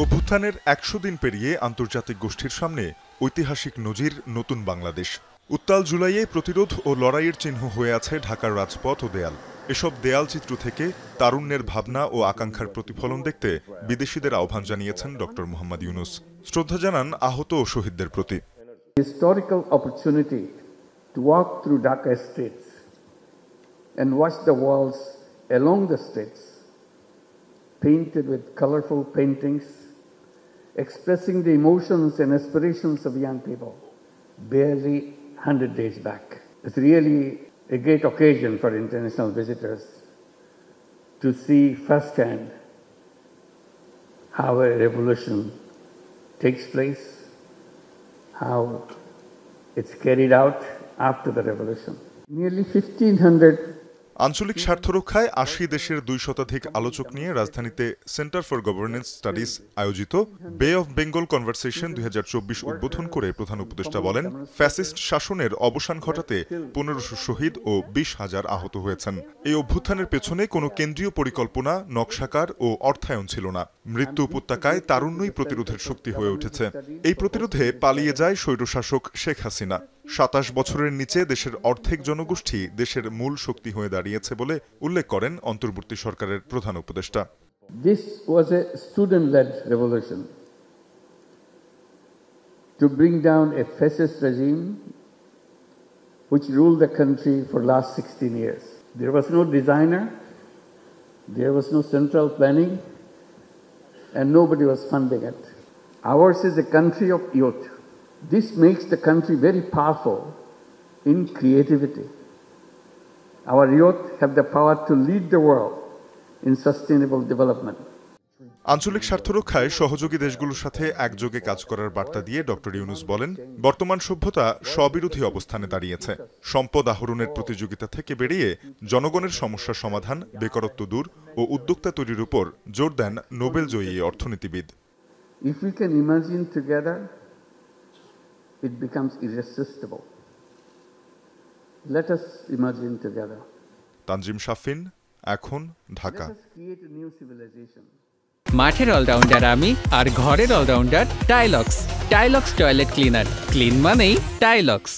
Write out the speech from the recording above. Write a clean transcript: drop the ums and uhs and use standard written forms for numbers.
অভ্যুত্থানের ১০০ দিন পেরিয়ে আন্তর্জাতিক গোষ্ঠীর সামনে ঐতিহাসিক নজির নতুন বাংলাদেশ। উত্তাল জুলাইয়ে প্রতিরোধ ও লড়াইয়ের চিহ্ন হয়ে আছে ঢাকার রাজপথ ও দেয়াল। এসব দেয়ালচিত্র থেকে তারুণ্যের ভাবনা ও আকাঙ্ক্ষার প্রতিফলন দেখতে বিদেশিদের আহ্বান জানিয়েছেন ডক্টর মোহাম্মদ ইউনূস। শ্রদ্ধা জানান আহত ও শহীদদের প্রতি। Historical opportunity to walk through Dhaka streets and watch the walls along the streets painted with colorful paintings expressing the emotions and aspirations of young people barely 100 days back. It's really a great occasion for international visitors to see firsthand how a revolution takes place, how it's carried out after the revolution. Nearly 1,500 আঞ্চলিক স্বার্থ রক্ষায় ৮০ দেশের ২ শতাধিক আলোচক নিয়ে রাজধানীতে centre for governance studies আয়োজিত বে অফ বেঙ্গল কনভারসেশন ২০২৪ উদ্বোধন করে প্রধান উপদেষ্টা বলেন, ফ্যাসিস্ট শাসনের অবসান ঘটাতে ১৫০০ শহীদ ও ২০,০০০ আহত হয়েছেন। এই অভ্যুত্থানের পেছনে কোনো কেন্দ্রীয় পরিকল্পনা, নকশাকার ও অর্থায়ন ছিল না। মৃত্যু উপত্যকায় তারুণ্যই প্রতিরোধের শক্তি হয়ে উঠেছে। এই প্রতিরোধে পালিয়ে যায় স্বৈরশাসক শেখ হাসিনা। ২৭ বছরের নিচে দেশের অর্ধেক জনগোষ্ঠী দেশের মূল শক্তি হয়ে দাঁড়িয়েছে বলে উল্লেখ করেন অন্তর্বর্তী সরকারের প্রধান উপদেষ্টা। This was a student-led revolution to bring down a fascist regime which ruled the country for last 16 years. There was no designer, there was no central planning, and nobody was funding it. Ours is a country of youth. This makes the country very powerful in creativity. Our youth have the power to lead the world in sustainable development. আঞ্চলিক স্বার্থ রক্ষায় সহযোগী দেশগুলোর সাথে একযোগে কাজ করার বার্তা দিয়ে ডক্টর ইউনূস বলেন, বর্তমান সভ্যতা স্ববিরোধী অবস্থানে দাঁড়িয়েছে। সম্পদ আহরণের প্রতিযোগিতা থেকে বেরিয়ে জনগণের সমস্যা সমাধান, বেকারত্ব দূর ও উদ্যোক্তা তৈরির উপর জোর দেন নোবেলজয়ী অর্থনীতিবিদ। If we can imagine together, it becomes irresistible. Let us imagine together. Tanzim Shafin, এখন, Dhaka. Let us create a new civilization. মাঠের অলরাউন্ডার আমি, আর ঘরের all rounder Tylox. Tylox toilet cleaner, clean মানেই টাইলক্স।